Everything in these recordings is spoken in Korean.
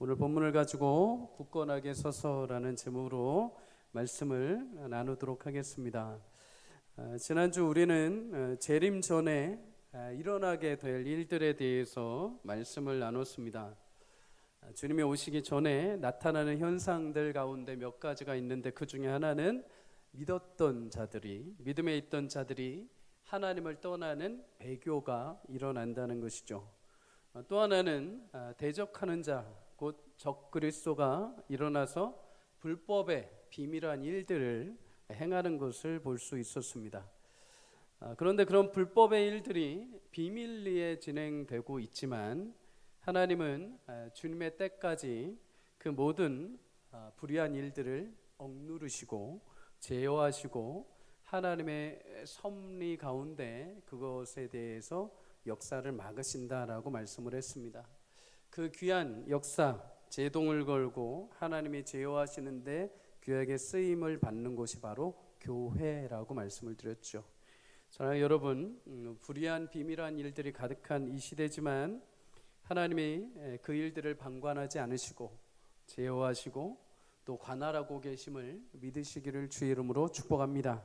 오늘 본문을 가지고 굳건하게 서서라는 제목으로 말씀을 나누도록 하겠습니다. 지난주 우리는 재림 전에 일어나게 될 일들에 대해서 말씀을 나눴습니다. 주님이 오시기 전에 나타나는 현상들 가운데 몇 가지가 있는데 그 중에 하나는 믿었던 자들이, 믿음에 있던 자들이 하나님을 떠나는 배교가 일어난다는 것이죠. 또 하나는 대적하는 자, 곧 적그리스도가 일어나서 불법의 비밀한 일들을 행하는 것을 볼 수 있었습니다. 그런데 그런 불법의 일들이 비밀리에 진행되고 있지만 하나님은 주님의 때까지 그 모든 불의한 일들을 억누르시고 제어하시고 하나님의 섭리 가운데 그것에 대해서 역사를 막으신다라고 말씀을 했습니다. 그 귀한 역사, 제동을 걸고 하나님이 제어하시는데 귀하게 쓰임을 받는 곳이 바로 교회라고 말씀을 드렸죠. 사랑하는 여러분, 불의한 비밀한 일들이 가득한 이 시대지만 하나님이 그 일들을 방관하지 않으시고 제어하시고 또 관할하고 계심을 믿으시기를 주의 이름으로 축복합니다.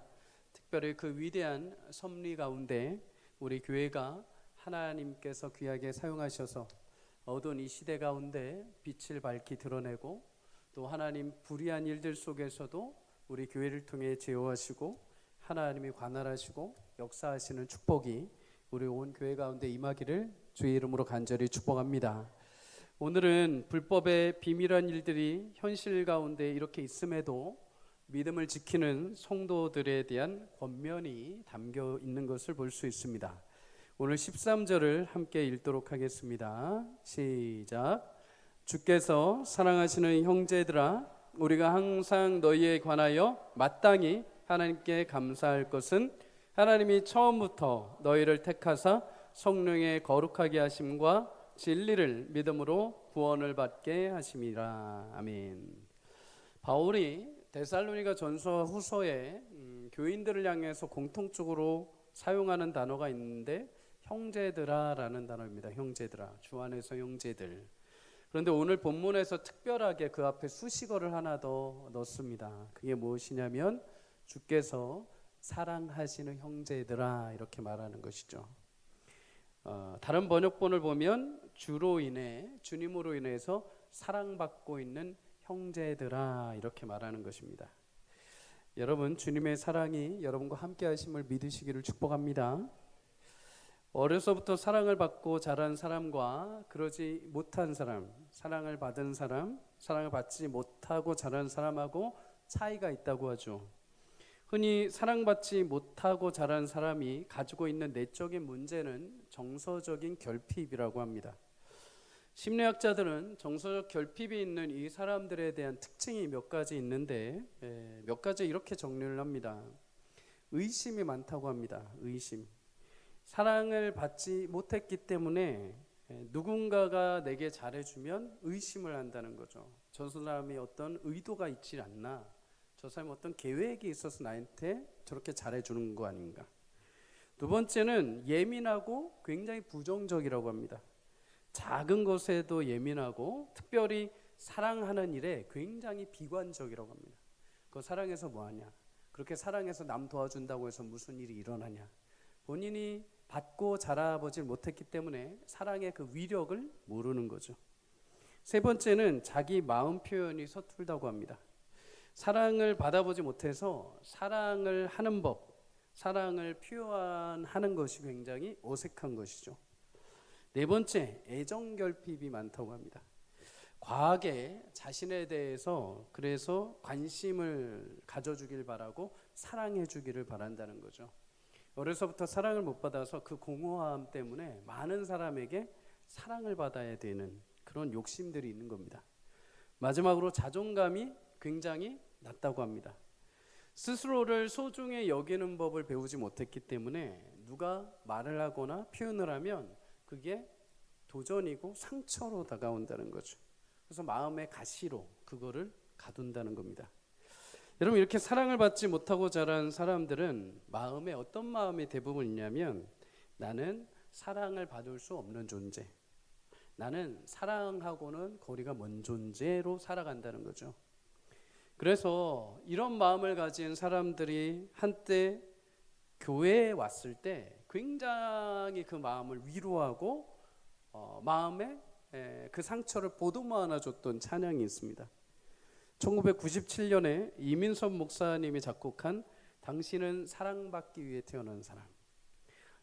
특별히 그 위대한 섭리 가운데 우리 교회가 하나님께서 귀하게 사용하셔서 어두운 이 시대 가운데 빛을 밝히 드러내고 또 하나님 불의한 일들 속에서도 우리 교회를 통해 제어하시고 하나님이 관할하시고 역사하시는 축복이 우리 온 교회 가운데 임하기를 주의 이름으로 간절히 축복합니다. 오늘은 불법의 비밀한 일들이 현실 가운데 이렇게 있음에도 믿음을 지키는 성도들에 대한 권면이 담겨 있는 것을 볼 수 있습니다. 오늘 13절을 함께 읽도록 하겠습니다. 시작. 주께서 사랑하시는 형제들아, 우리가 항상 너희에 관하여 마땅히 하나님께 감사할 것은 하나님이 처음부터 너희를 택하사 성령의 거룩하게 하심과 진리를 믿음으로 구원을 받게 하심이라. 아멘. 바울이 데살로니가 전서와 후서에 교인들을 향해서 공통적으로 사용하는 단어가 있는데 형제들아라는 단어입니다. 형제들아, 주 안에서 형제들. 그런데 오늘 본문에서 특별하게 그 앞에 수식어를 하나 더 넣습니다. 그게 무엇이냐면 주께서 사랑하시는 형제들아 이렇게 말하는 것이죠. 다른 번역본을 보면 주로 인해, 주님으로 인해서 사랑받고 있는 형제들아 이렇게 말하는 것입니다. 여러분, 주님의 사랑이 여러분과 함께 하심을 믿으시기를 축복합니다. 어려서부터 사랑을 받고 자란 사람과 그러지 못한 사람, 사랑을 받은 사람, 사랑을 받지 못하고 자란 사람하고 차이가 있다고 하죠. 흔히 사랑받지 못하고 자란 사람이 가지고 있는 내적인 문제는 정서적인 결핍이라고 합니다. 심리학자들은 정서적 결핍이 있는 이 사람들에 대한 특징이 몇 가지 있는데 몇 가지 이렇게 정리를 합니다. 의심이 많다고 합니다. 의심. 사랑을 받지 못했기 때문에 누군가가 내게 잘해주면 의심을 한다는 거죠. 저 사람이 어떤 의도가 있지 않나, 저 사람이 어떤 계획이 있어서 나한테 저렇게 잘해주는 거 아닌가. 두 번째는 예민하고 굉장히 부정적이라고 합니다. 작은 것에도 예민하고 특별히 사랑하는 일에 굉장히 비관적이라고 합니다. 그 사랑해서 뭐하냐, 그렇게 사랑해서 남 도와준다고 해서 무슨 일이 일어나냐. 본인이 받고 자라보질 못했기 때문에 사랑의 그 위력을 모르는 거죠. 세 번째는 자기 마음 표현이 서툴다고 합니다. 사랑을 받아보지 못해서 사랑을 하는 법, 사랑을 표현하는 것이 굉장히 어색한 것이죠. 네 번째, 애정결핍이 많다고 합니다. 과하게 자신에 대해서 그래서 관심을 가져주길 바라고 사랑해 주기를 바란다는 거죠. 어려서부터 사랑을 못 받아서 그 공허함 때문에 많은 사람에게 사랑을 받아야 되는 그런 욕심들이 있는 겁니다. 마지막으로 자존감이 굉장히 낮다고 합니다. 스스로를 소중히 여기는 법을 배우지 못했기 때문에 누가 말을 하거나 표현을 하면 그게 도전이고 상처로 다가온다는 거죠. 그래서 마음의 가시로 그거를 가둔다는 겁니다. 여러분, 이렇게 사랑을 받지 못하고 자란 사람들은 마음에 어떤 마음이 대부분 있냐면 나는 사랑을 받을 수 없는 존재, 나는 사랑하고는 거리가 먼 존재로 살아간다는 거죠. 그래서 이런 마음을 가진 사람들이 한때 교회에 왔을 때 굉장히 그 마음을 위로하고 마음에 그 상처를 보듬어 안아줬던 찬양이 있습니다. 1997년에 이민섭 목사님이 작곡한 당신은 사랑받기 위해 태어난 사람.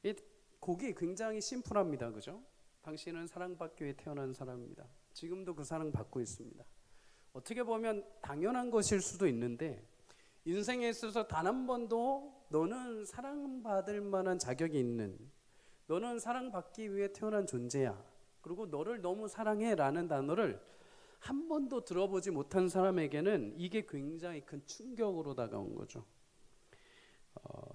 이 곡이 굉장히 심플합니다. 그죠? 당신은 사랑받기 위해 태어난 사람입니다. 지금도 그 사랑 받고 있습니다. 어떻게 보면 당연한 것일 수도 있는데 인생에 있어서 단 한 번도 너는 사랑받을 만한 자격이 있는, 너는 사랑받기 위해 태어난 존재야, 그리고 너를 너무 사랑해 라는 단어를 한 번도 들어보지 못한 사람에게는 이게 굉장히 큰 충격으로 다가온 거죠.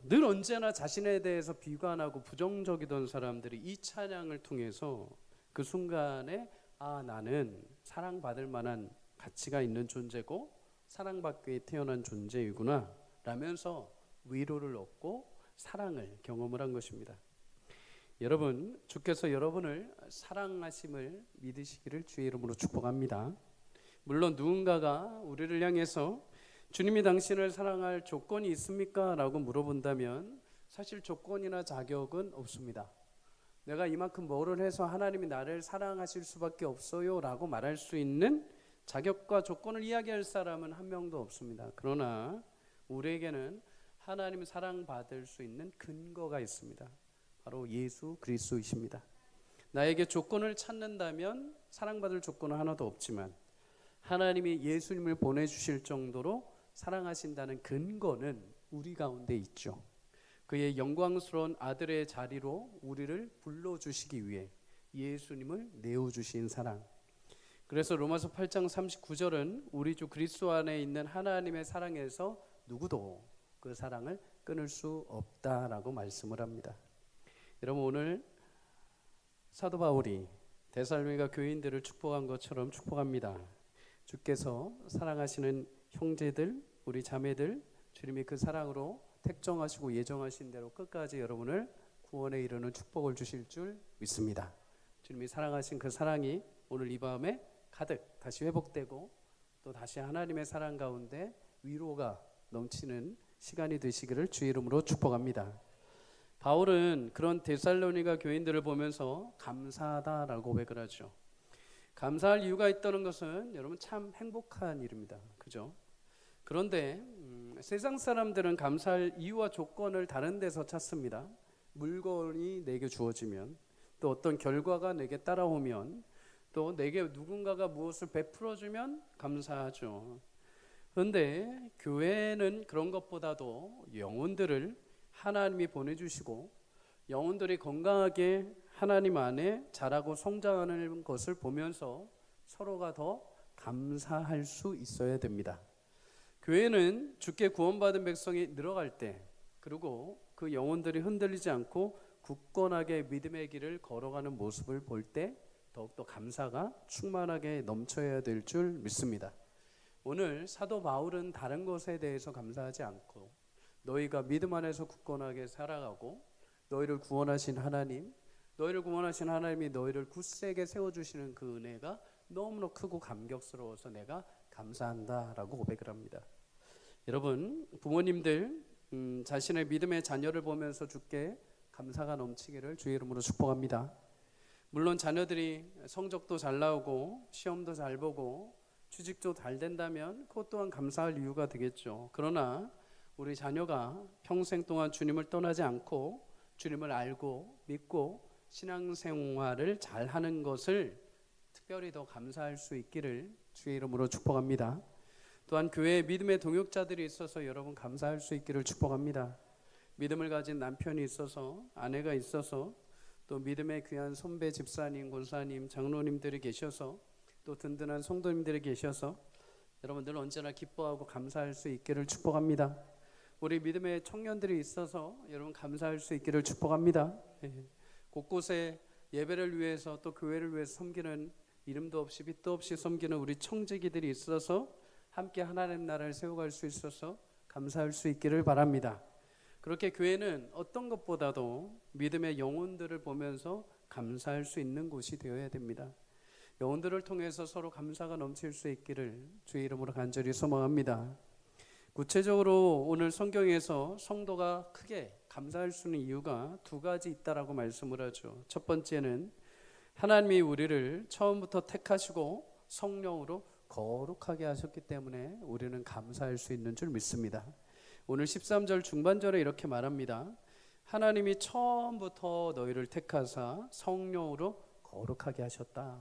늘 언제나 자신에 대해서 비관하고 부정적이던 사람들이 이 찬양을 통해서 그 순간에 나는 사랑받을 만한 가치가 있는 존재고 사랑받기 위해 태어난 존재이구나 라면서 위로를 얻고 사랑을 경험을 한 것입니다. 여러분, 주께서 여러분을 사랑하심을 믿으시기를 주의 이름으로 축복합니다. 물론 누군가가 우리를 향해서 주님이 당신을 사랑할 조건이 있습니까? 라고 물어본다면 사실 조건이나 자격은 없습니다. 내가 이만큼 뭐를 해서 하나님이 나를 사랑하실 수밖에 없어요 라고 말할 수 있는 자격과 조건을 이야기할 사람은 한 명도 없습니다. 그러나 우리에게는 하나님 사랑받을 수 있는 근거가 있습니다. 바로 예수 그리스도이십니다. 나에게 조건을 찾는다면 사랑받을 조건은 하나도 없지만 하나님이 예수님을 보내주실 정도로 사랑하신다는 근거는 우리 가운데 있죠. 그의 영광스러운 아들의 자리로 우리를 불러주시기 위해 예수님을 내어주신 사랑. 그래서 로마서 8장 39절은 우리 주 그리스도 안에 있는 하나님의 사랑에서 누구도 그 사랑을 끊을 수 없다라고 말씀을 합니다. 여러분, 오늘 사도 바울이 데살로니가 교인들을 축복한 것처럼 축복합니다. 주께서 사랑하시는 형제들, 우리 자매들, 주님이 그 사랑으로 택정하시고 예정하신 대로 끝까지 여러분을 구원에 이르는 축복을 주실 줄 믿습니다. 주님이 사랑하신 그 사랑이 오늘 이 밤에 가득 다시 회복되고 또 다시 하나님의 사랑 가운데 위로가 넘치는 시간이 되시기를 주의 이름으로 축복합니다. 바울은 그런 데살로니가 교인들을 보면서 감사하다라고 고백을 하죠. 감사할 이유가 있다는 것은 여러분 참 행복한 일입니다. 그죠? 그런데 세상 사람들은 감사할 이유와 조건을 다른 데서 찾습니다. 물건이 내게 주어지면, 또 어떤 결과가 내게 따라오면, 또 내게 누군가가 무엇을 베풀어주면 감사하죠. 그런데 교회는 그런 것보다도 영혼들을 하나님이 보내주시고 영혼들이 건강하게 하나님 안에 자라고 성장하는 것을 보면서 서로가 더 감사할 수 있어야 됩니다. 교회는 주께 구원받은 백성이 늘어갈 때, 그리고 그 영혼들이 흔들리지 않고 굳건하게 믿음의 길을 걸어가는 모습을 볼 때 더욱더 감사가 충만하게 넘쳐야 될 줄 믿습니다. 오늘 사도 바울은 다른 것에 대해서 감사하지 않고 너희가 믿음 안에서 굳건하게 살아가고 너희를 구원하신 하나님이 너희를 굳세게 세워주시는 그 은혜가 너무나 크고 감격스러워서 내가 감사한다라고 고백을 합니다. 여러분, 부모님들 자신의 믿음의 자녀를 보면서 주께 감사가 넘치기를 주의 이름으로 축복합니다. 물론 자녀들이 성적도 잘 나오고 시험도 잘 보고 취직도 잘 된다면 그것 또한 감사할 이유가 되겠죠. 그러나 우리 자녀가 평생 동안 주님을 떠나지 않고 주님을 알고 믿고 신앙생활을 잘하는 것을 특별히 더 감사할 수 있기를 주의 이름으로 축복합니다. 또한 교회에 믿음의 동역자들이 있어서 여러분 감사할 수 있기를 축복합니다. 믿음을 가진 남편이 있어서, 아내가 있어서, 또 믿음의 귀한 선배 집사님, 권사님, 장로님들이 계셔서, 또 든든한 성도님들이 계셔서 여러분들 언제나 기뻐하고 감사할 수 있기를 축복합니다. 우리 믿음의 청년들이 있어서 여러분 감사할 수 있기를 축복합니다. 곳곳에 예배를 위해서 또 교회를 위해서 섬기는, 이름도 없이 빛도 없이 섬기는 우리 청지기들이 있어서 함께 하나님 나라를 세워갈 수 있어서 감사할 수 있기를 바랍니다. 그렇게 교회는 어떤 것보다도 믿음의 영혼들을 보면서 감사할 수 있는 곳이 되어야 됩니다. 영혼들을 통해서 서로 감사가 넘칠 수 있기를 주의 이름으로 간절히 소망합니다. 구체적으로 오늘 성경에서 성도가 크게 감사할 수 있는 이유가 두 가지 있다라고 말씀을 하죠. 첫 번째는 하나님이 우리를 처음부터 택하시고 성령으로 거룩하게 하셨기 때문에 우리는 감사할 수 있는 줄 믿습니다. 오늘 13절 중반절에 이렇게 말합니다. 하나님이 처음부터 너희를 택하사 성령으로 거룩하게 하셨다.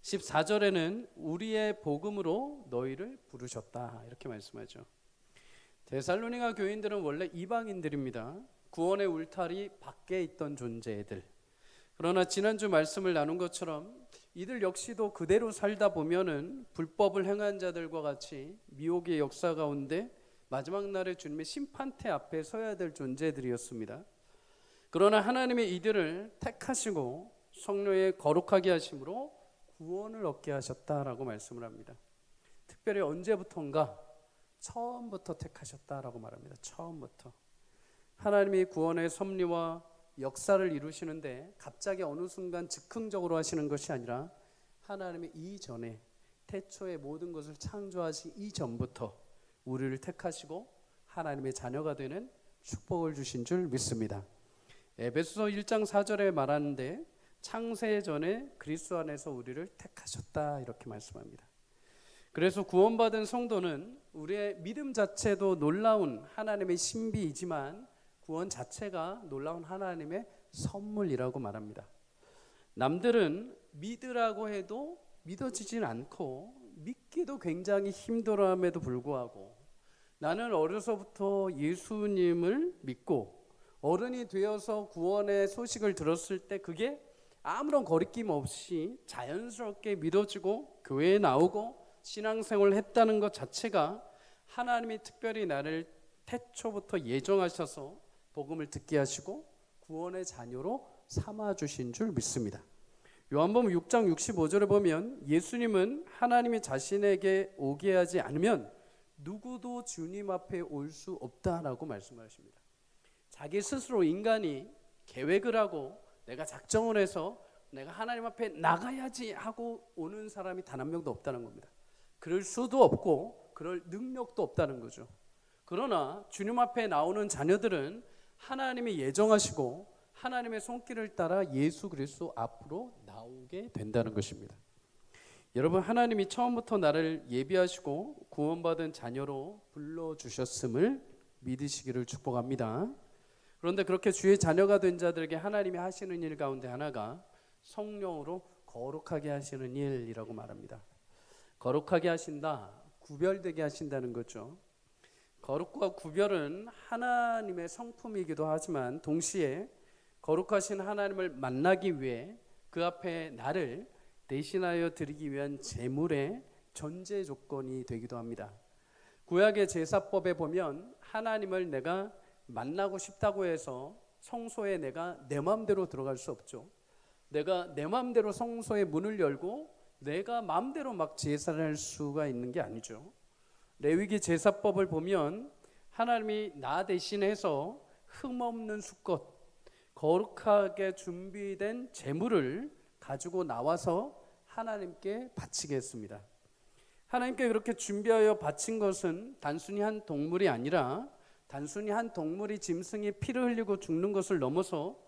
14절에는 우리의 복음으로 너희를 부르셨다. 이렇게 말씀하죠. 데살로니가 교인들은 원래 이방인들입니다. 구원의 울타리 밖에 있던 존재들. 그러나 지난주 말씀을 나눈 것처럼 이들 역시도 그대로 살다 보면은 불법을 행한 자들과 같이 미혹의 역사 가운데 마지막 날에 주님의 심판대 앞에 서야 될 존재들이었습니다. 그러나 하나님이 이들을 택하시고 성령의 거룩하게 하심으로 구원을 얻게 하셨다라고 말씀을 합니다. 특별히 언제부턴가 처음부터 택하셨다라고 말합니다. 처음부터. 하나님이 구원의 섭리와 역사를 이루시는데 갑자기 어느 순간 즉흥적으로 하시는 것이 아니라 하나님이 이전에 태초에 모든 것을 창조하시 이전부터 우리를 택하시고 하나님의 자녀가 되는 축복을 주신 줄 믿습니다. 에베소서 1장 4절에 말하는데 창세 전에 그리스도 안에서 우리를 택하셨다 이렇게 말씀합니다. 그래서 구원받은 성도는 우리의 믿음 자체도 놀라운 하나님의 신비이지만 구원 자체가 놀라운 하나님의 선물이라고 말합니다. 남들은 믿으라고 해도 믿어지진 않고 믿기도 굉장히 힘들어함에도 불구하고 나는 어려서부터 예수님을 믿고 어른이 되어서 구원의 소식을 들었을 때 그게 아무런 거리낌 없이 자연스럽게 믿어지고 교회에 나오고 신앙생활을 했다는 것 자체가 하나님이 특별히 나를 태초부터 예정하셔서 복음을 듣게 하시고 구원의 자녀로 삼아주신 줄 믿습니다. 요한복음 6장 65절에 보면 예수님은 하나님이 자신에게 오게 하지 않으면 누구도 주님 앞에 올 수 없다라고 말씀하십니다. 자기 스스로 인간이 계획을 하고 내가 작정을 해서 내가 하나님 앞에 나가야지 하고 오는 사람이 단 한 명도 없다는 겁니다. 그럴 수도 없고 그럴 능력도 없다는 거죠. 그러나 주님 앞에 나오는 자녀들은 하나님이 예정하시고 하나님의 손길을 따라 예수 그리스도 앞으로 나오게 된다는 것입니다. 여러분, 하나님이 처음부터 나를 예비하시고 구원받은 자녀로 불러주셨음을 믿으시기를 축복합니다. 그런데 그렇게 주의 자녀가 된 자들에게 하나님이 하시는 일 가운데 하나가 성령으로 거룩하게 하시는 일이라고 말합니다. 거룩하게 하신다, 구별되게 하신다는 거죠. 거룩과 구별은 하나님의 성품이기도 하지만 동시에 거룩하신 하나님을 만나기 위해 그 앞에 나를 대신하여 드리기 위한 제물의 전제 조건이 되기도 합니다. 구약의 제사법에 보면 하나님을 내가 만나고 싶다고 해서 성소에 내가 내 마음대로 들어갈 수 없죠. 내가 내 마음대로 성소의 문을 열고 내가 마음대로 막 제사를 할 수가 있는 게 아니죠. 레위기 제사법을 보면 하나님이 나 대신해서 흠없는 수것, 거룩하게 준비된 제물을 가지고 나와서 하나님께 바치게 했습니다. 하나님께 그렇게 준비하여 바친 것은 단순히 한 동물이 아니라 단순히 한 동물이 짐승이 피를 흘리고 죽는 것을 넘어서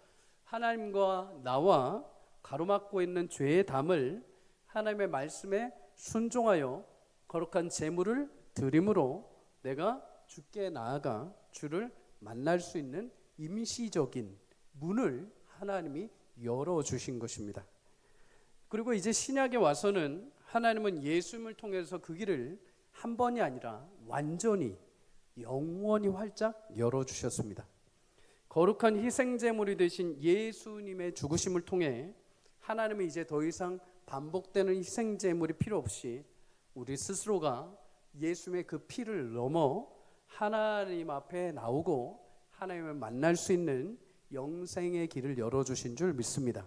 하나님과 나와 가로막고 있는 죄의 담을 하나님의 말씀에 순종하여 거룩한 제물을 드림으로 내가 주께 나아가 주를 만날 수 있는 임시적인 문을 하나님이 열어주신 것입니다. 그리고 이제 신약에 와서는 하나님은 예수님을 통해서 그 길을 한 번이 아니라 완전히 영원히 활짝 열어주셨습니다. 거룩한 희생제물이 되신 예수님의 죽으심을 통해 하나님은 이제 더 이상 반복되는 희생제물이 필요 없이 우리 스스로가 예수님의 그 피를 넘어 하나님 앞에 나오고 하나님을 만날 수 있는 영생의 길을 열어주신 줄 믿습니다.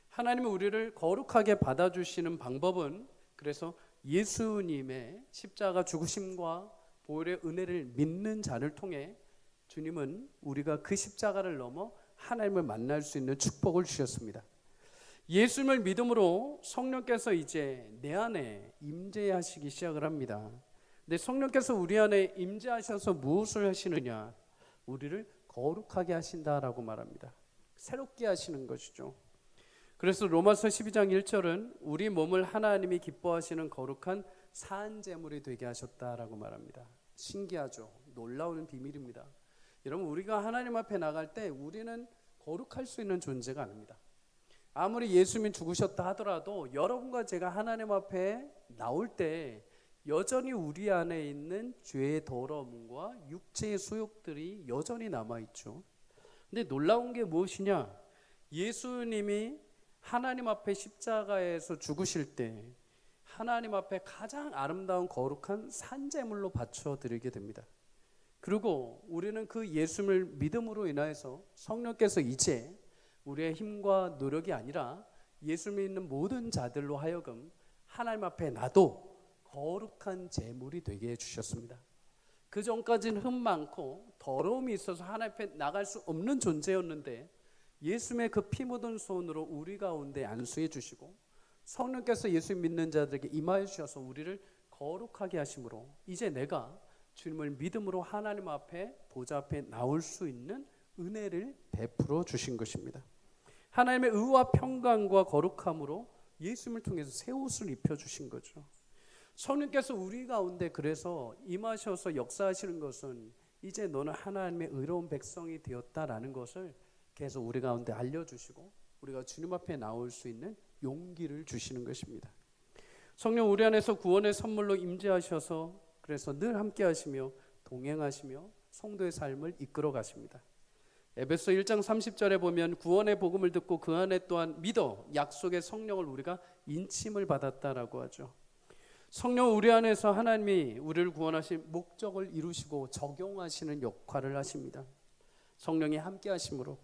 하나님은 우리를 거룩하게 받아주시는 방법은 그래서 예수님의 십자가 죽으심과 보혈의 은혜를 믿는 자를 통해 주님은 우리가 그 십자가를 넘어 하나님을 만날 수 있는 축복을 주셨습니다. 예수님을 믿음으로 성령께서 이제 내 안에 임재하시기 시작을 합니다. 근데 성령께서 우리 안에 임재하셔서 무엇을 하시느냐? 우리를 거룩하게 하신다라고 말합니다. 새롭게 하시는 것이죠. 그래서 로마서 12장 1절은 우리 몸을 하나님이 기뻐하시는 거룩한 산 제물이 되게 하셨다라고 말합니다. 신기하죠? 놀라운 비밀입니다. 여러분, 우리가 하나님 앞에 나갈 때 우리는 거룩할 수 있는 존재가 아닙니다. 아무리 예수님이 죽으셨다 하더라도 여러분과 제가 하나님 앞에 나올 때 여전히 우리 안에 있는 죄의 더러움과 육체의 소욕들이 여전히 남아있죠. 근데 놀라운 게 무엇이냐? 예수님이 하나님 앞에 십자가에서 죽으실 때 하나님 앞에 가장 아름다운 거룩한 산제물로 바쳐드리게 됩니다. 그리고 우리는 그 예수님을 믿음으로 인하여서 성령께서 이제 우리의 힘과 노력이 아니라 예수 믿는 모든 자들로 하여금 하나님 앞에 나도 거룩한 제물이 되게 해주셨습니다. 그 전까지는 흠 많고 더러움이 있어서 하나님 앞에 나갈 수 없는 존재였는데 예수님의 그 피 묻은 손으로 우리 가운데 안수해 주시고 성령께서 예수 믿는 자들에게 임하여 주셔서 우리를 거룩하게 하심으로 이제 내가 주님을 믿음으로 하나님 앞에 보좌 앞에 나올 수 있는 은혜를 베풀어 주신 것입니다. 하나님의 의와 평강과 거룩함으로 예수님을 통해서 새 옷을 입혀주신 거죠. 성령께서 우리 가운데 그래서 임하셔서 역사하시는 것은 이제 너는 하나님의 의로운 백성이 되었다라는 것을 계속 우리 가운데 알려주시고 우리가 주님 앞에 나올 수 있는 용기를 주시는 것입니다. 성령 우리 안에서 구원의 선물로 임재하셔서 그래서 늘 함께 하시며 동행하시며 성도의 삶을 이끌어 가십니다. 에베소 1장 30절에 보면 구원의 복음을 듣고 그 안에 또한 믿어 약속의 성령을 우리가 인침을 받았다라고 하죠. 성령 우리 안에서 하나님이 우리를 구원하신 목적을 이루시고 적용하시는 역할을 하십니다. 성령이 함께 하심으로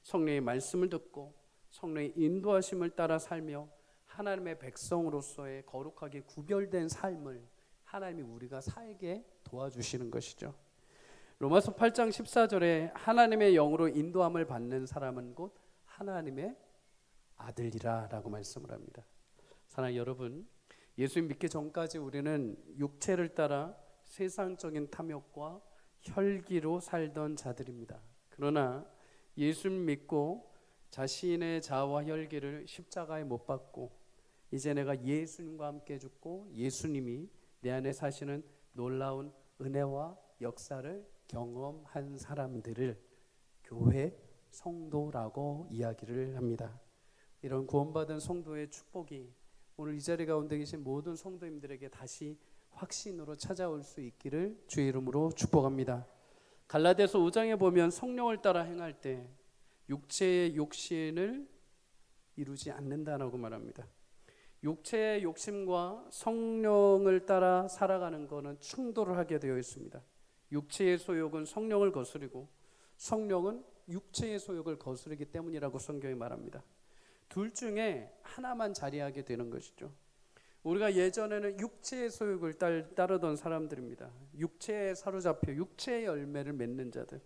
성령의 말씀을 듣고 성령의 인도하심을 따라 살며 하나님의 백성으로서의 거룩하게 구별된 삶을 하나님이 우리가 살게 도와주시는 것이죠. 로마서 8장 14절에 하나님의 영으로 인도함을 받는 사람은 곧 하나님의 아들이라 라고 말씀을 합니다. 사랑하는 여러분, 예수님 믿기 전까지 우리는 육체를 따라 세상적인 탐욕과 혈기로 살던 자들입니다. 그러나 예수님 믿고 자신의 자아와 혈기를 십자가에 못 박고 이제 내가 예수님과 함께 죽고 예수님이 내 안에 사시는 놀라운 은혜와 역사를 경험한 사람들을 교회 성도라고 이야기를 합니다. 이런 구원받은 성도의 축복이 오늘 이 자리 가운데 계신 모든 성도님들에게 다시 확신으로 찾아올 수 있기를 주의 이름으로 축복합니다. 갈라디아서 5장에 보면 성령을 따라 행할 때 육체의 욕심을 이루지 않는다라고 말합니다. 육체의 욕심과 성령을 따라 살아가는 것은 충돌을 하게 되어 있습니다. 육체의 소욕은 성령을 거스리고 성령은 육체의 소욕을 거스르기 때문이라고 성경이 말합니다. 둘 중에 하나만 자리하게 되는 것이죠. 우리가 예전에는 육체의 소욕을 따르던 사람들입니다. 육체에 사로잡혀 육체의 열매를 맺는 자들.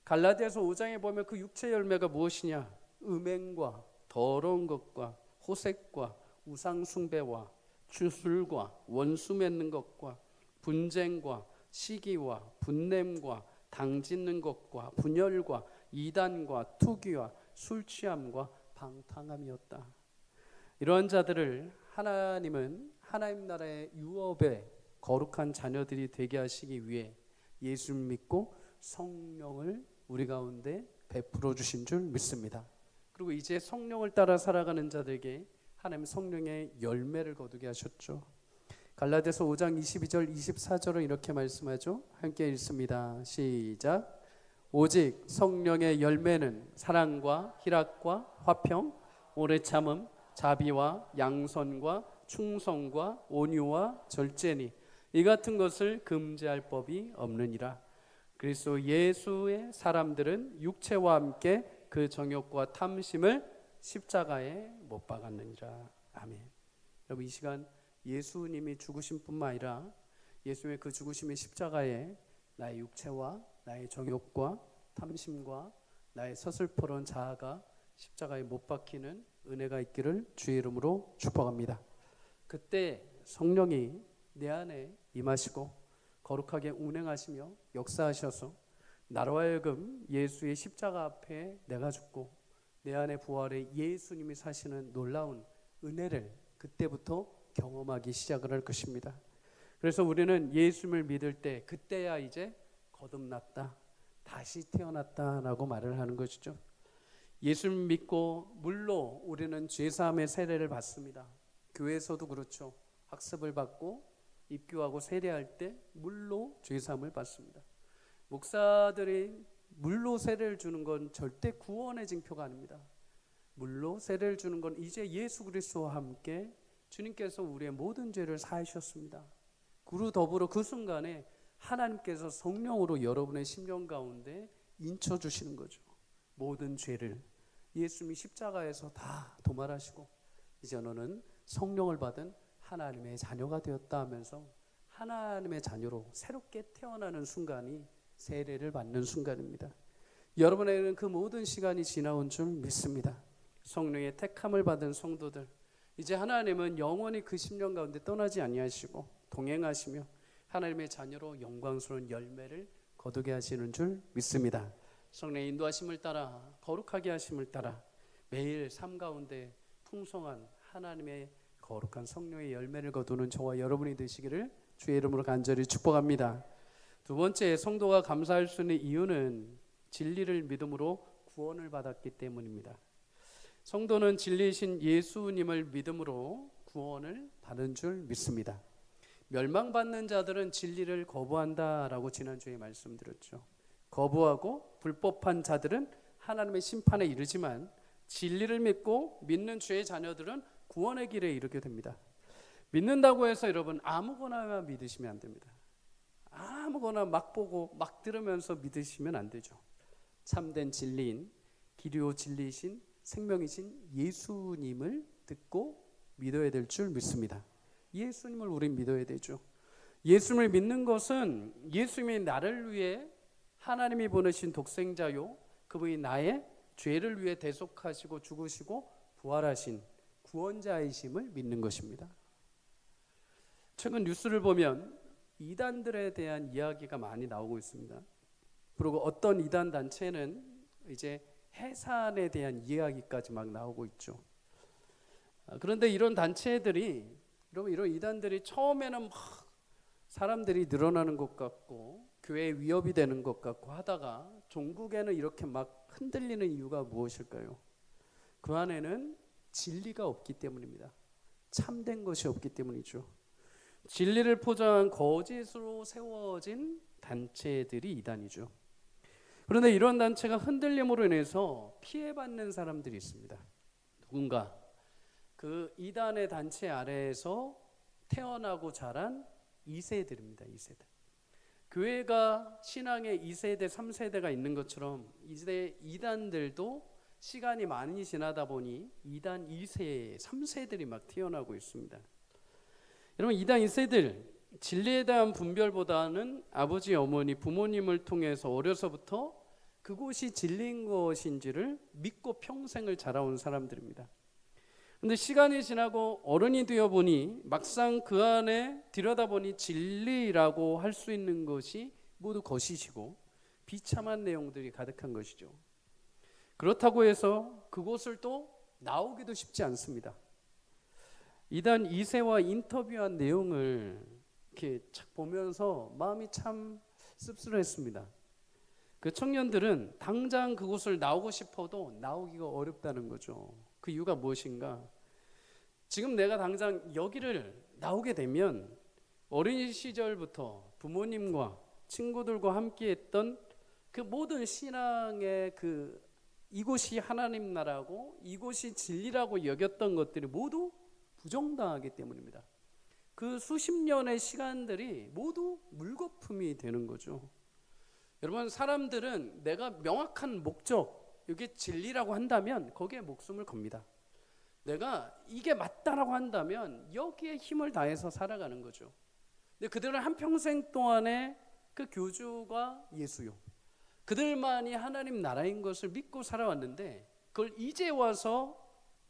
갈라디아서 5장에 보면 그 육체의 열매가 무엇이냐? 음행과 더러운 것과 호색과 우상 숭배와 주술과 원수 맺는 것과 분쟁과 시기와 분냄과 당짓는 것과 분열과 이단과 투기와 술 취함과 방탕함이었다. 이러한 자들을 하나님은 하나님 나라의 유업의 거룩한 자녀들이 되게 하시기 위해 예수를 믿고 성령을 우리 가운데 베풀어 주신 줄 믿습니다. 그리고 이제 성령을 따라 살아가는 자들에게 하나님 성령의 열매를 거두게 하셨죠. 갈라디아서 5장 22절 24절은 이렇게 말씀하죠. 함께 읽습니다. 시작. 오직 성령의 열매는 사랑과 희락과 화평, 오래 참음, 자비와 양선과 충성과 온유와 절제니 이 같은 것을 금지할 법이 없느니라. 그리스도 예수의 사람들은 육체와 함께 그 정욕과 탐심을 십자가에 못 박았느니라. 아멘. 여러분, 이 시간 예수님이 죽으신 뿐만 아니라 예수님의 그 죽으심의 십자가에 나의 육체와 나의 정욕과 탐심과 나의 서슬퍼런 자아가 십자가에 못 박히는 은혜가 있기를 주의 이름으로 축복합니다. 그때 성령이 내 안에 임하시고 거룩하게 운행하시며 역사하셔서 나로 하여금 예수의 십자가 앞에 내가 죽고 내 안에 부활의 예수님이 사시는 놀라운 은혜를 그때부터 경험하기 시작을 할 것입니다. 그래서 우리는 예수님을 믿을 때 그때야 이제 거듭났다, 다시 태어났다라고 말을 하는 것이죠. 예수를 믿고 물로 우리는 죄사함의 세례를 받습니다. 교회에서도 그렇죠. 학습을 받고 입교하고 세례할 때 물로 죄사함을 받습니다. 목사들이 물로 세례를 주는 건 절대 구원의 징표가 아닙니다. 물로 세례를 주는 건 이제 예수 그리스도와 함께 주님께서 우리의 모든 죄를 사하셨습니다. 그리고 더불어 그 순간에 하나님께서 성령으로 여러분의 심령 가운데 인쳐주시는 거죠. 모든 죄를 예수님이 십자가에서 다 도말하시고 이제 너는 성령을 받은 하나님의 자녀가 되었다 하면서 하나님의 자녀로 새롭게 태어나는 순간이 세례를 받는 순간입니다. 여러분에게는 그 모든 시간이 지나온 줄 믿습니다. 성령의 택함을 받은 성도들, 이제 하나님은 영원히 그 심령 가운데 떠나지 아니하시고 동행하시며 하나님의 자녀로 영광스러운 열매를 거두게 하시는 줄 믿습니다. 성령의 인도하심을 따라 거룩하게 하심을 따라 매일 삶 가운데 풍성한 하나님의 거룩한 성령의 열매를 거두는 저와 여러분이 되시기를 주의 이름으로 간절히 축복합니다. 두 번째, 성도가 감사할 수 있는 이유는 진리를 믿음으로 구원을 받았기 때문입니다. 성도는 진리이신 예수님을 믿음으로 구원을 받은 줄 믿습니다. 멸망받는 자들은 진리를 거부한다라고 지난주에 말씀드렸죠. 거부하고 불법한 자들은 하나님의 심판에 이르지만 진리를 믿고 믿는 주의 자녀들은 구원의 길에 이르게 됩니다. 믿는다고 해서 여러분 아무거나 믿으시면 안 됩니다. 아무거나 막 보고 막 들으면서 믿으시면 안 되죠. 참된 진리인 길이요 진리이신 생명이신 예수님을 듣고 믿어야 될 줄 믿습니다. 예수님을 우린 믿어야 되죠. 예수님을 믿는 것은 예수님이 나를 위해 하나님이 보내신 독생자요, 그분이 나의 죄를 위해 대속하시고 죽으시고 부활하신 구원자이심을 믿는 것입니다. 최근 뉴스를 보면 이단들에 대한 이야기가 많이 나오고 있습니다. 그리고 어떤 이단 단체는 이제 해산에 대한 이야기까지 막 나오고 있죠. 그런데 이런 단체들이, 여러분 이런 이단들이 처음에는 막 사람들이 늘어나는 것 같고 교회에 위협이 되는 것 같고 하다가 종국에는 이렇게 막 흔들리는 이유가 무엇일까요? 그 안에는 진리가 없기 때문입니다. 참된 것이 없기 때문이죠. 진리를 포장한 거짓으로 세워진 단체들이 이단이죠. 그런데 이런 단체가 흔들림으로 인해서 피해받는 사람들이 있습니다. 누군가 그 이단의 단체 아래에서 태어나고 자란 2세들입니다. 2세들. 교회가 신앙의 2세대, 3세대가 있는 것처럼 이제 이단들도 시간이 많이 지나다 보니 이단 2세, 3세들이 막 태어나고 있습니다. 여러분 이단 2세들 진리에 대한 분별보다는 아버지, 어머니, 부모님을 통해서 어려서부터 그곳이 진리인 것인지를 믿고 평생을 자라온 사람들입니다. 그런데 시간이 지나고 어른이 되어 보니 막상 그 안에 들여다보니 진리라고 할 수 있는 것이 모두 거짓이고 비참한 내용들이 가득한 것이죠. 그렇다고 해서 그곳을 또 나오기도 쉽지 않습니다. 이단 2세와 인터뷰한 내용을 이렇게 착 보면서 마음이 참 씁쓸했습니다. 그 청년들은 당장 그곳을 나오고 싶어도 나오기가 어렵다는 거죠. 그 이유가 무엇인가? 지금 내가 당장 여기를 나오게 되면 어린 시절부터 부모님과 친구들과 함께했던 그 모든 신앙의 이곳이 하나님 나라고 이곳이 진리라고 여겼던 것들이 모두 부정당하기 때문입니다. 그 수십 년의 시간들이 모두 물거품이 되는 거죠. 여러분 사람들은 내가 명확한 목적, 이게 진리라고 한다면 거기에 목숨을 겁니다. 내가 이게 맞다라고 한다면 여기에 힘을 다해서 살아가는 거죠. 근데 그들은 한평생 동안에 그 교주가 예수요, 그들만이 하나님 나라인 것을 믿고 살아왔는데 그걸 이제 와서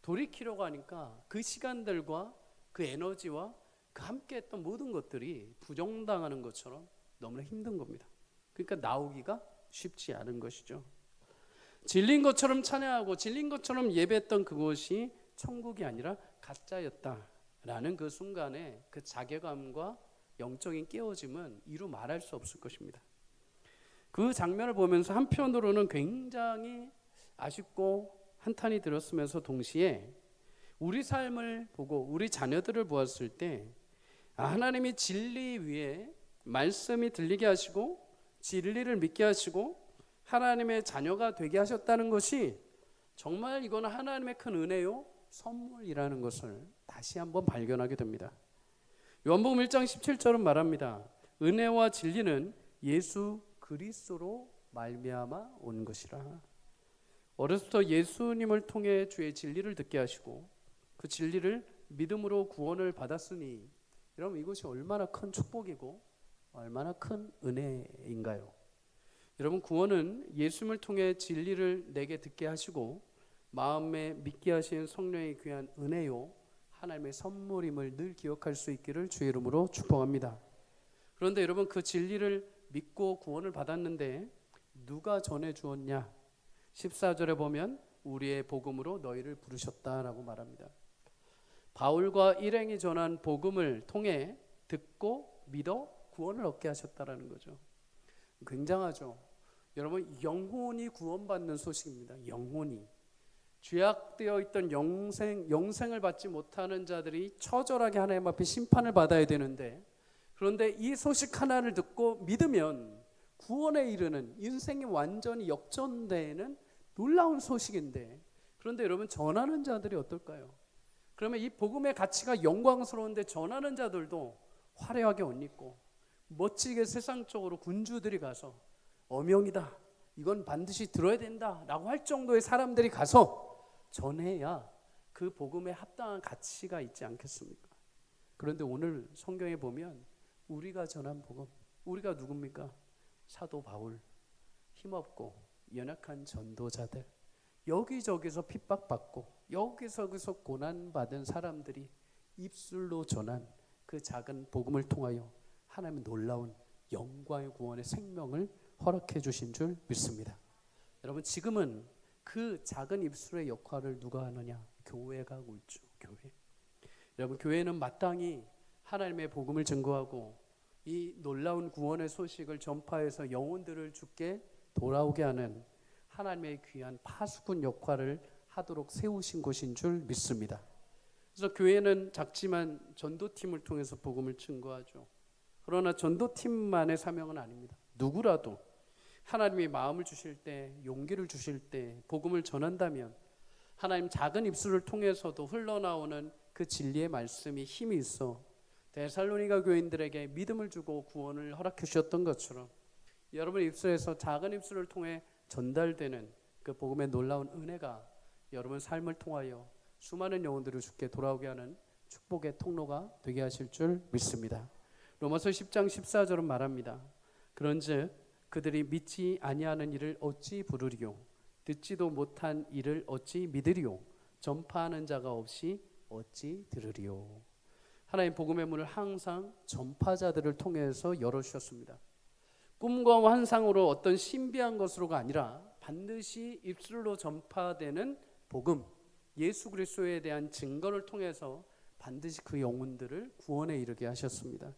돌이키려고 하니까 그 시간들과 그 에너지와 그 함께 했던 모든 것들이 부정당하는 것처럼 너무나 힘든 겁니다. 그러니까 나오기가 쉽지 않은 것이죠. 진린 것처럼 찬양하고 진린 것처럼 예배했던 그곳이 천국이 아니라 가짜였다라는 그 순간에 그 자괴감과 영적인 깨어짐은 이루 말할 수 없을 것입니다. 그 장면을 보면서 한편으로는 굉장히 아쉽고 한탄이 들었으면서 동시에 우리 삶을 보고 우리 자녀들을 보았을 때 하나님이 진리 위에 말씀이 들리게 하시고 진리를 믿게 하시고 하나님의 자녀가 되게 하셨다는 것이 정말 이거는 하나님의 큰 은혜요 선물이라는 것을 다시 한번 발견하게 됩니다. 요한복음 1장 17절은 말합니다. 은혜와 진리는 예수 그리스도로 말미암아 온 것이라. 어려서부터 예수님을 통해 주의 진리를 듣게 하시고 그 진리를 믿음으로 구원을 받았으니 여러분 이것이 얼마나 큰 축복이고 얼마나 큰 은혜인가요? 여러분 구원은 예수님을 통해 진리를 내게 듣게 하시고 마음에 믿게 하신 성령의 귀한 은혜요 하나님의 선물임을 늘 기억할 수 있기를 주의 이름으로 축복합니다. 그런데 여러분 그 진리를 믿고 구원을 받았는데 누가 전해 주었냐? 14절에 보면 우리의 복음으로 너희를 부르셨다라고 말합니다. 바울과 일행이 전한 복음을 통해 듣고 믿어 구원을 얻게 하셨다라는 거죠. 굉장하죠. 여러분 영혼이 구원받는 소식입니다. 영혼이 죄악되어 있던 영생을 받지 못하는 자들이 처절하게 하나님 앞에 심판을 받아야 되는데 그런데 이 소식 하나를 듣고 믿으면 구원에 이르는 인생이 완전히 역전되는 놀라운 소식인데 그런데 여러분 전하는 자들이 어떨까요? 그러면 이 복음의 가치가 영광스러운데 전하는 자들도 화려하게 옷 입고 멋지게 세상적으로 군주들이 가서 어명이다 이건 반드시 들어야 된다 라고 할 정도의 사람들이 가서 전해야 그 복음에 합당한 가치가 있지 않겠습니까? 그런데 오늘 성경에 보면 우리가 전한 복음 우리가 누굽니까? 사도 바울 힘없고 연약한 전도자들 여기저기서 핍박받고 여기저기서 고난받은 사람들이 입술로 전한 그 작은 복음을 통하여 하나님의 놀라운 영광의 구원의 생명을 허락해 주신 줄 믿습니다. 여러분 지금은 그 작은 입술의 역할을 누가 하느냐? 교회가 하고 있죠. 교회. 여러분 교회는 마땅히 하나님의 복음을 증거하고 이 놀라운 구원의 소식을 전파해서 영혼들을 주께 돌아오게 하는 하나님의 귀한 파수꾼 역할을 하도록 세우신 곳인 줄 믿습니다. 그래서 교회는 작지만 전도팀을 통해서 복음을 증거하죠. 그러나 전도팀만의 사명은 아닙니다. 누구라도 하나님이 마음을 주실 때 용기를 주실 때 복음을 전한다면 하나님 작은 입술을 통해서도 흘러나오는 그 진리의 말씀이 힘이 있어 데살로니가 교인들에게 믿음을 주고 구원을 허락해 주셨던 것처럼 여러분의 입술에서 작은 입술을 통해 전달되는 그 복음의 놀라운 은혜가 여러분 삶을 통하여 수많은 영혼들을 주께 돌아오게 하는 축복의 통로가 되게 하실 줄 믿습니다. 로마서 10장 14절은 말합니다. 그런즉 그들이 믿지 아니하는 일을 어찌 부르리요 듣지도 못한 일을 어찌 믿으리요 전파하는 자가 없이 어찌 들으리요. 하나님 복음의 문을 항상 전파자들을 통해서 열어주셨습니다. 꿈과 환상으로 어떤 신비한 것으로가 아니라 반드시 입술로 전파되는 복음 예수 그리스도에 대한 증거를 통해서 반드시 그 영혼들을 구원에 이르게 하셨습니다.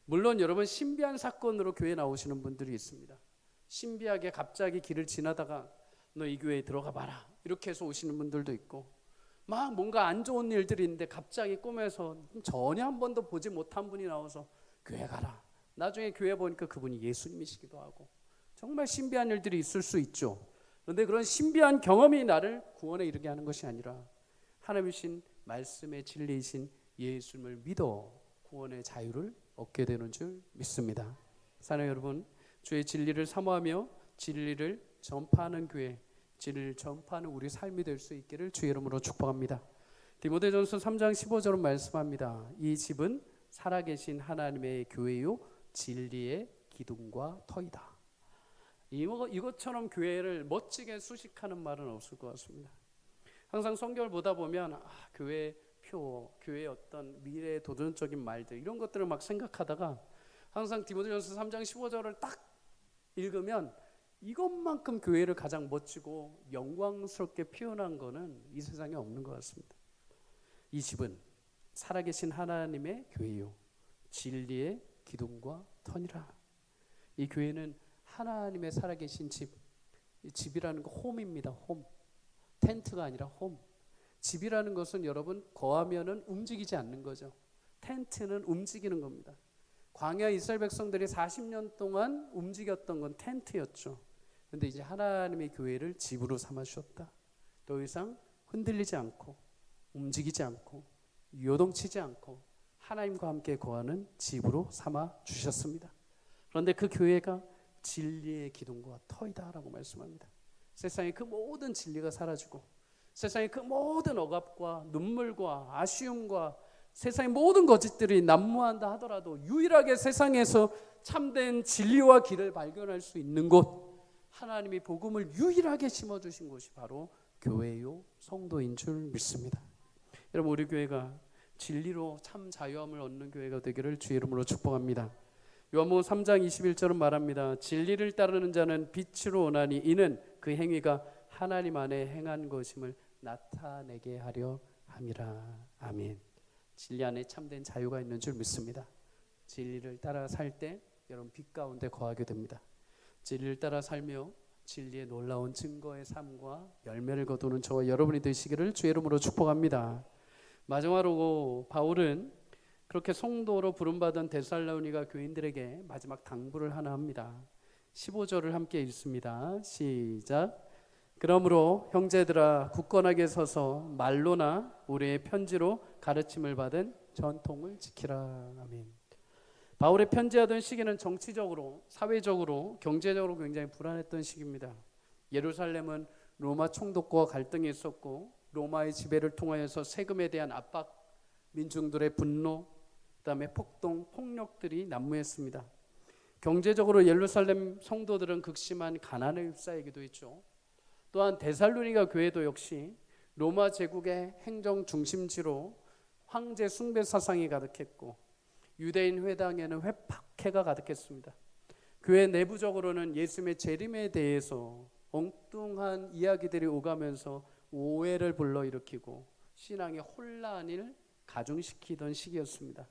물론 여러분 신비한 사건으로 교회에 나오시는 분들이 있습니다. 신비하게 갑자기 길을 지나다가 너 이 교회에 들어가 봐라 이렇게 해서 오시는 분들도 있고 막 뭔가 안 좋은 일들이 있는데 갑자기 꿈에서 전혀 한 번도 보지 못한 분이 나와서 교회 가라. 나중에 교회 보니까 그분이 예수님이시기도 하고 정말 신비한 일들이 있을 수 있죠. 그런데 그런 신비한 경험이 나를 구원에 이르게 하는 것이 아니라 하나님이신 말씀의 진리이신 예수님을 믿어 구원의 자유를 얻게 되는 줄 믿습니다. 사랑하는 여러분, 주의 진리를 사모하며 진리를 전파하는 교회, 진리를 전파하는 우리 삶이 될 수 있기를 주의 이름으로 축복합니다. 디모데전서 3장 15절은 말씀합니다. 이 집은 살아계신 하나님의 교회요 진리의 기둥과 터이다. 이것처럼 교회를 멋지게 수식하는 말은 없을 것 같습니다. 항상 성경을 보다 보면 교회 표, 교회의 어떤 미래의 도전적인 말들 이런 것들을 막 생각하다가 항상 디모데전서 3장 15절을 딱 읽으면 이것만큼 교회를 가장 멋지고 영광스럽게 표현한 거는 이 세상에 없는 것 같습니다. 이 집은 살아계신 하나님의 교회요 진리의 기둥과 터니라. 이 교회는 하나님의 살아계신 집, 집이라는 거 홈입니다. 홈. 텐트가 아니라 홈. 집이라는 것은 여러분 거하면은 움직이지 않는 거죠. 텐트는 움직이는 겁니다. 광야 이스라엘 백성들이 40년 동안 움직였던 건 텐트였죠. 그런데 이제 하나님의 교회를 집으로 삼아 주셨다. 더 이상 흔들리지 않고 움직이지 않고 요동치지 않고 하나님과 함께 거하는 집으로 삼아 주셨습니다. 그런데 그 교회가 진리의 기둥과 터이다라고 말씀합니다. 세상의 그 모든 진리가 사라지고 세상의 그 모든 억압과 눈물과 아쉬움과 세상의 모든 거짓들이 난무한다 하더라도 유일하게 세상에서 참된 진리와 길을 발견할 수 있는 곳, 하나님이 복음을 유일하게 심어주신 곳이 바로 교회요 성도인 줄 믿습니다. 여러분, 우리 교회가 진리로 참 자유함을 얻는 교회가 되기를 주의 이름으로 축복합니다. 요한복음 3장 21절은 말합니다. 진리를 따르는 자는 빛으로 오나니 이는 그 행위가 하나님 안에 행한 것임을 나타내게 하려 함이라. 아멘. 진리 안에 참된 자유가 있는 줄 믿습니다. 진리를 따라 살 때 여러분 빛 가운데 거하게 됩니다. 진리를 따라 살며 진리의 놀라운 증거의 삶과 열매를 거두는 저와 여러분이 되시기를 주의 이름으로 축복합니다. 마지막으로 바울은 그렇게 성도로 부름받은 데살로니가 교인들에게 마지막 당부를 하나 합니다. 15절을 함께 읽습니다. 시작. 그러므로 형제들아 굳건하게 서서 말로나 우리의 편지로 가르침을 받은 전통을 지키라. 아멘. 바울의 편지하던 시기는 정치적으로, 사회적으로, 경제적으로 굉장히 불안했던 시기입니다. 예루살렘은 로마 총독과 갈등이 있었고 로마의 지배를 통하여서 세금에 대한 압박, 민중들의 분노, 그다음에 폭동, 폭력들이 난무했습니다. 경제적으로 예루살렘 성도들은 극심한 가난에 휩싸이기도 했죠. 또한 데살로니가 교회도 역시 로마 제국의 행정 중심지로 황제 숭배 사상이 가득했고 유대인 회당에는 회박해가 가득했습니다. 교회 내부적으로는 예수님의 재림에 대해서 엉뚱한 이야기들이 오가면서 오해를 불러일으키고 신앙의 혼란을 가중시키던 시기였습니다.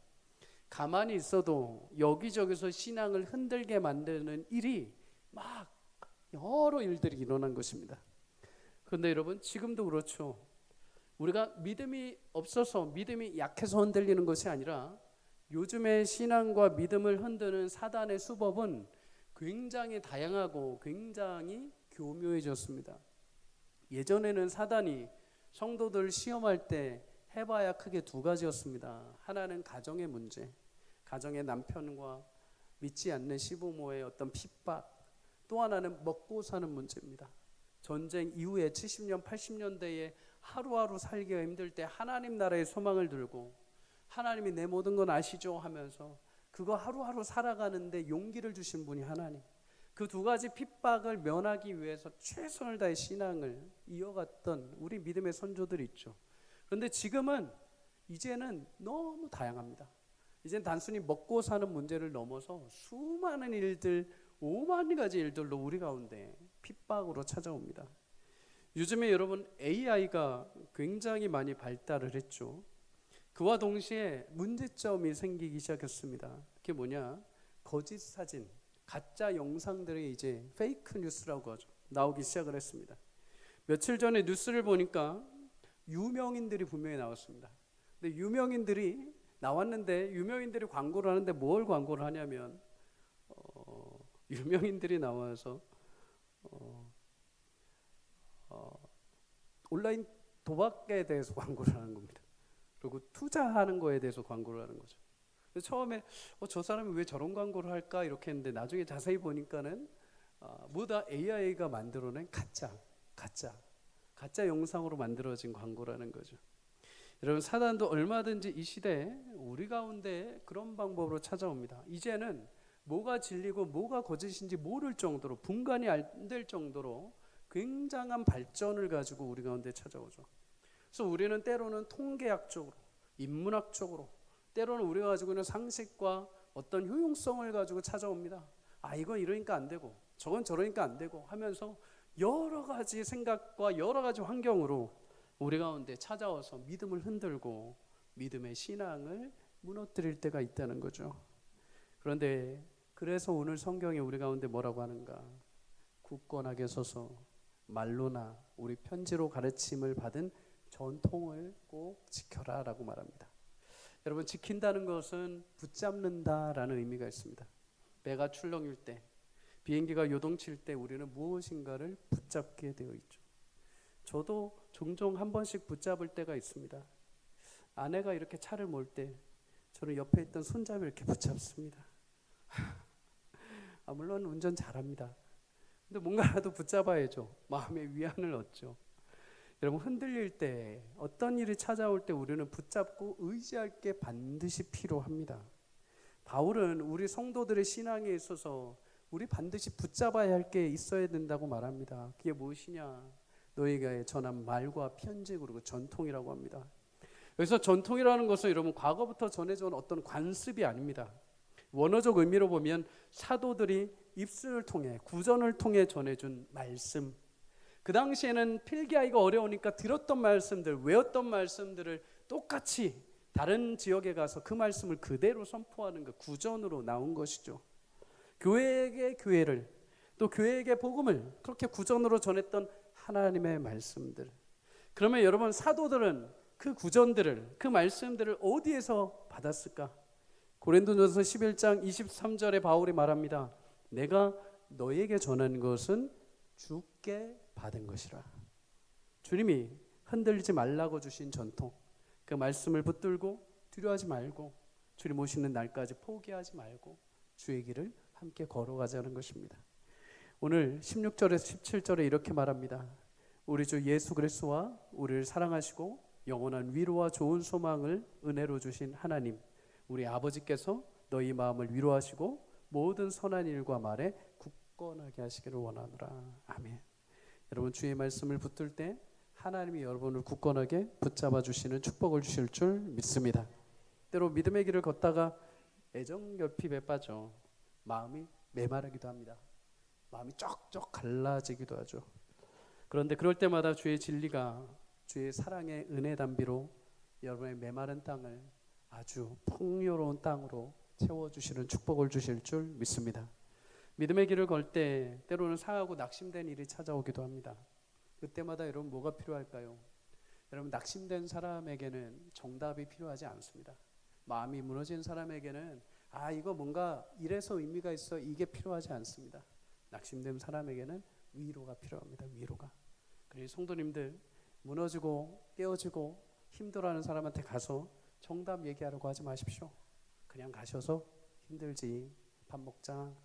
가만히 있어도 여기저기서 신앙을 흔들게 만드는 일이 막 여러 일들이 일어난 것입니다. 그런데 여러분 지금도 그렇죠. 우리가 믿음이 없어서 믿음이 약해서 흔들리는 것이 아니라 요즘의 신앙과 믿음을 흔드는 사단의 수법은 굉장히 다양하고 굉장히 교묘해졌습니다. 예전에는 사단이 성도들 시험할 때 해봐야 크게 두 가지였습니다. 하나는 가정의 문제, 가정의 남편과 믿지 않는 시부모의 어떤 핍박, 또 하나는 먹고 사는 문제입니다. 전쟁 이후에 70년, 80년대에 하루하루 살기가 힘들 때 하나님 나라의 소망을 들고 하나님이 내 모든 건 아시죠 하면서 그거 하루하루 살아가는데 용기를 주신 분이 하나님. 그 두 가지 핍박을 면하기 위해서 최선을 다해 신앙을 이어갔던 우리 믿음의 선조들이 있죠. 그런데 지금은 이제는 너무 다양합니다. 이제는 단순히 먹고 사는 문제를 넘어서 수많은 일들, 5만 가지 일들로 우리 가운데 핍박으로 찾아옵니다. 요즘에 여러분 AI가 굉장히 많이 발달을 했죠. 그와 동시에 문제점이 생기기 시작했습니다. 그게 뭐냐? 거짓 사진, 가짜 영상들이 이제 페이크 뉴스라고 하죠. 나오기 시작을 했습니다. 며칠 전에 뉴스를 보니까 유명인들이 분명히 나왔습니다. 근데 유명인들이 나왔는데 유명인들이 광고를 하는데 뭘 광고를 하냐면 유명인들이 나와서 온라인 도박에 대해서 광고를 하는 겁니다. 그리고 투자하는 거에 대해서 광고를 하는 거죠. 처음에 저 사람이 왜 저런 광고를 할까 이렇게 했는데 나중에 자세히 보니까는 뭐다 AI가 만들어낸 가짜 영상으로 만들어진 광고라는 거죠. 여러분 사단도 얼마든지 이 시대에 우리 가운데 그런 방법으로 찾아옵니다. 이제는 뭐가 진리고 뭐가 거짓인지 모를 정도로 분간이 안 될 정도로 굉장한 발전을 가지고 우리 가운데 찾아오죠. 그래서 우리는 때로는 통계학적으로, 인문학적으로, 때로는 우리가 가지고 있는 상식과 어떤 효용성을 가지고 찾아옵니다. 아, 이건 이러니까 안 되고 저건 저러니까 안 되고 하면서 여러 가지 생각과 여러 가지 환경으로 우리 가운데 찾아와서 믿음을 흔들고 믿음의 신앙을 무너뜨릴 때가 있다는 거죠. 그런데 그래서 오늘 성경에 우리 가운데 뭐라고 하는가? 굳건하게 서서 말로나 우리 편지로 가르침을 받은 전통을 꼭 지켜라 라고 말합니다. 여러분, 지킨다는 것은 붙잡는다라는 의미가 있습니다. 배가 출렁일 때, 비행기가 요동칠 때 우리는 무엇인가를 붙잡게 되어 있죠. 저도 종종 한 번씩 붙잡을 때가 있습니다. 아내가 이렇게 차를 몰 때 저는 옆에 있던 손잡이를 이렇게 붙잡습니다. 물론 운전 잘합니다. 근데 뭔가라도 붙잡아야죠. 마음의 위안을 얻죠. 여러분, 흔들릴 때, 어떤 일이 찾아올 때 우리는 붙잡고 의지할 게 반드시 필요합니다. 바울은 우리 성도들의 신앙에 있어서 우리 반드시 붙잡아야 할 게 있어야 된다고 말합니다. 그게 무엇이냐? 너희가 전한 말과 편지, 그리고 전통이라고 합니다. 여기서 전통이라는 것은 여러분 과거부터 전해져 온 어떤 관습이 아닙니다. 원어적 의미로 보면 사도들이 입술을 통해, 구전을 통해 전해준 말씀, 그 당시에는 필기하기가 어려우니까 들었던 말씀들, 외웠던 말씀들을 똑같이 다른 지역에 가서 그 말씀을 그대로 선포하는 그 구전으로 나온 것이죠. 교회에게 교회를, 또 교회에게 복음을 그렇게 구전으로 전했던 하나님의 말씀들. 그러면 여러분, 사도들은 그 구전들을, 그 말씀들을 어디에서 받았을까? 고린도전서 11장 23절에 바울이 말합니다. 내가 너에게 전한 것은 주께 받은 것이라. 주님이 흔들리지 말라고 주신 전통, 그 말씀을 붙들고 두려워하지 말고 주님 오시는 날까지 포기하지 말고 주의 길을 함께 걸어가자는 것입니다. 오늘 16절에서 17절에 이렇게 말합니다. 우리 주 예수 그리스도와 우리를 사랑하시고 영원한 위로와 좋은 소망을 은혜로 주신 하나님, 우리 아버지께서 너희 마음을 위로하시고 모든 선한 일과 말에 굳건하게 하시기를 원하노라. 아멘. 여러분, 주의 말씀을 붙들 때 하나님이 여러분을 굳건하게 붙잡아 주시는 축복을 주실 줄 믿습니다. 때로 믿음의 길을 걷다가 애정결핍에 빠져 마음이 메마르기도 합니다. 마음이 쩍쩍 갈라지기도 하죠. 그런데 그럴 때마다 주의 진리가, 주의 사랑의 은혜 담비로 여러분의 메마른 땅을 아주 풍요로운 땅으로 채워주시는 축복을 주실 줄 믿습니다. 믿음의 길을 걸 때 때로는 상하고 낙심된 일이 찾아오기도 합니다. 그때마다 여러분 뭐가 필요할까요? 여러분, 낙심된 사람에게는 정답이 필요하지 않습니다. 마음이 무너진 사람에게는 이거 뭔가 이래서 의미가 있어, 이게 필요하지 않습니다. 낙심된 사람에게는 위로가 필요합니다. 위로가. 그래서 성도님들, 무너지고 깨어지고 힘들어하는 사람한테 가서 정답 얘기하려고 하지 마십시오. 그냥 가셔서 힘들지, 밥 먹자,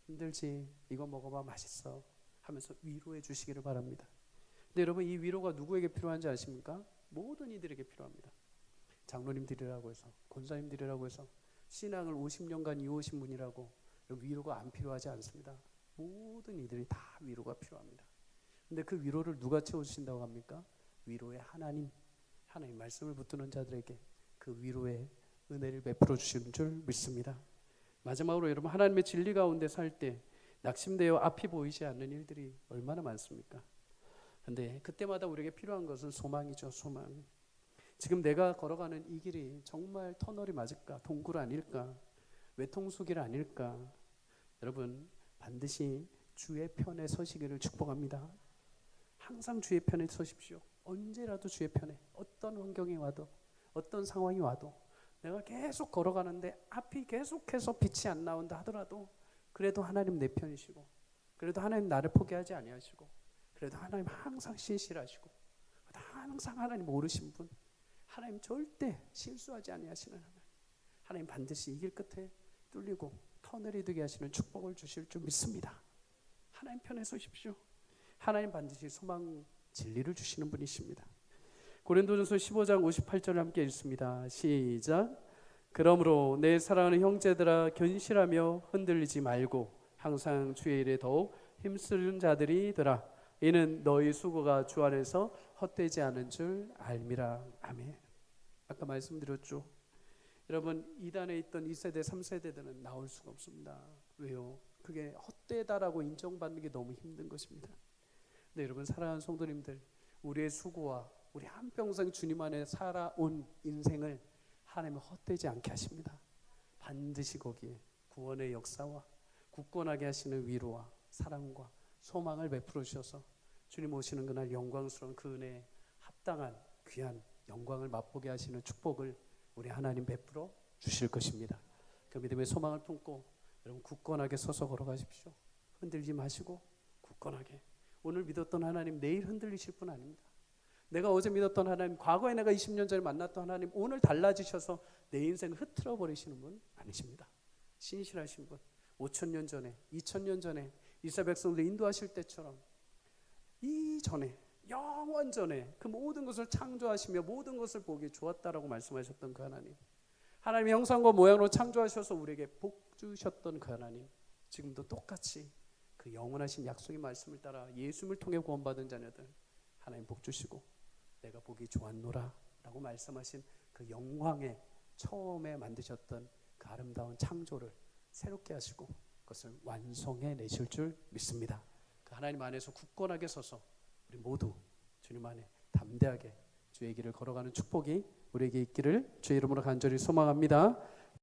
힘들지, 이거 먹어봐, 맛있어 하면서 위로해 주시기를 바랍니다. 근데 여러분, 이 위로가 누구에게 필요한지 아십니까? 모든 이들에게 필요합니다. 장로님들이라고 해서, 권사님들이라고 해서, 신앙을 50년간 이어오신 분이라고 위로가 안 필요하지 않습니다. 모든 이들이 다 위로가 필요합니다. 근데 그 위로를 누가 채워주신다고 합니까? 위로의 하나님 말씀을 붙드는 자들에게 그 위로의 은혜를 베풀어 주시는 줄 믿습니다. 마지막으로 여러분, 하나님의 진리 가운데 살 때 낙심되어 앞이 보이지 않는 일들이 얼마나 많습니까? 그런데 그때마다 우리에게 필요한 것은 소망이죠. 소망. 지금 내가 걸어가는 이 길이 정말 터널이 맞을까? 동굴 아닐까? 외통수길 아닐까? 여러분, 반드시 주의 편에 서시기를 축복합니다. 항상 주의 편에 서십시오. 언제라도 주의 편에, 어떤 환경이 와도, 어떤 상황이 와도, 내가 계속 걸어가는데 앞이 계속해서 빛이 안 나온다 하더라도 그래도 하나님 내 편이시고, 그래도 하나님 나를 포기하지 아니하시고, 그래도 하나님 항상 신실하시고, 항상 하나님 오르신 분, 하나님 절대 실수하지 아니하시는 하나님 반드시 이 길 끝에 뚫리고 터널이 되게 하시는 축복을 주실 줄 믿습니다. 하나님 편에 서십시오. 하나님 반드시 소망 진리를 주시는 분이십니다. 고린도전서 15장 58절을 함께 읽습니다. 시작. 그러므로 내 사랑하는 형제들아, 견실하며 흔들리지 말고 항상 주의 일에 더욱 힘쓰는 자들이 되라. 이는 너희 수고가 주 안에서 헛되지 않은 줄 알미라. 아멘. 아까 말씀드렸죠. 여러분, 이단에 있던 2세대 3세대들은 나올 수가 없습니다. 왜요? 그게 헛되다라고 인정받는 게 너무 힘든 것입니다. 네, 여러분 사랑하는 성도님들, 우리의 수고와 우리 한평생 주님 안에 살아온 인생을 하나님은 헛되지 않게 하십니다. 반드시 거기에 구원의 역사와 굳건하게 하시는 위로와 사랑과 소망을 베풀어 주셔서 주님 오시는 그날 영광스러운 그 은혜에 합당한 귀한 영광을 맛보게 하시는 축복을 우리 하나님 베풀어 주실 것입니다. 그 믿음의 소망을 품고 여러분 굳건하게 서서 걸어가십시오. 흔들지 마시고 굳건하게. 오늘 믿었던 하나님 내일 흔들리실 분 아닙니다. 내가 어제 믿었던 하나님, 과거에 내가 20년 전에 만났던 하나님, 오늘 달라지셔서 내 인생을 흐트러 버리시는 분 아니십니다. 신실하신 분, 5,000년 전에 2,000년 전에 이스라엘 백성들 인도하실 때처럼 이전에 영원 전에 그 모든 것을 창조하시며 모든 것을 보기에 좋았다라고 말씀하셨던 그 하나님, 하나님의 형상과 모양으로 창조하셔서 우리에게 복 주셨던 그 하나님, 지금도 똑같이 그 영원하신 약속의 말씀을 따라 예수님을 통해 구원받은 자녀들 하나님 복 주시고 내가 보기 좋았노라 라고 말씀하신 그 영광의 처음에 만드셨던 그 아름다운 창조를 새롭게 하시고 그것을 완성해 내실 줄 믿습니다. 그 하나님 안에서 굳건하게 서서 우리 모두 주님 안에 담대하게 주의 길을 걸어가는 축복이 우리에게 있기를 주의 이름으로 간절히 소망합니다.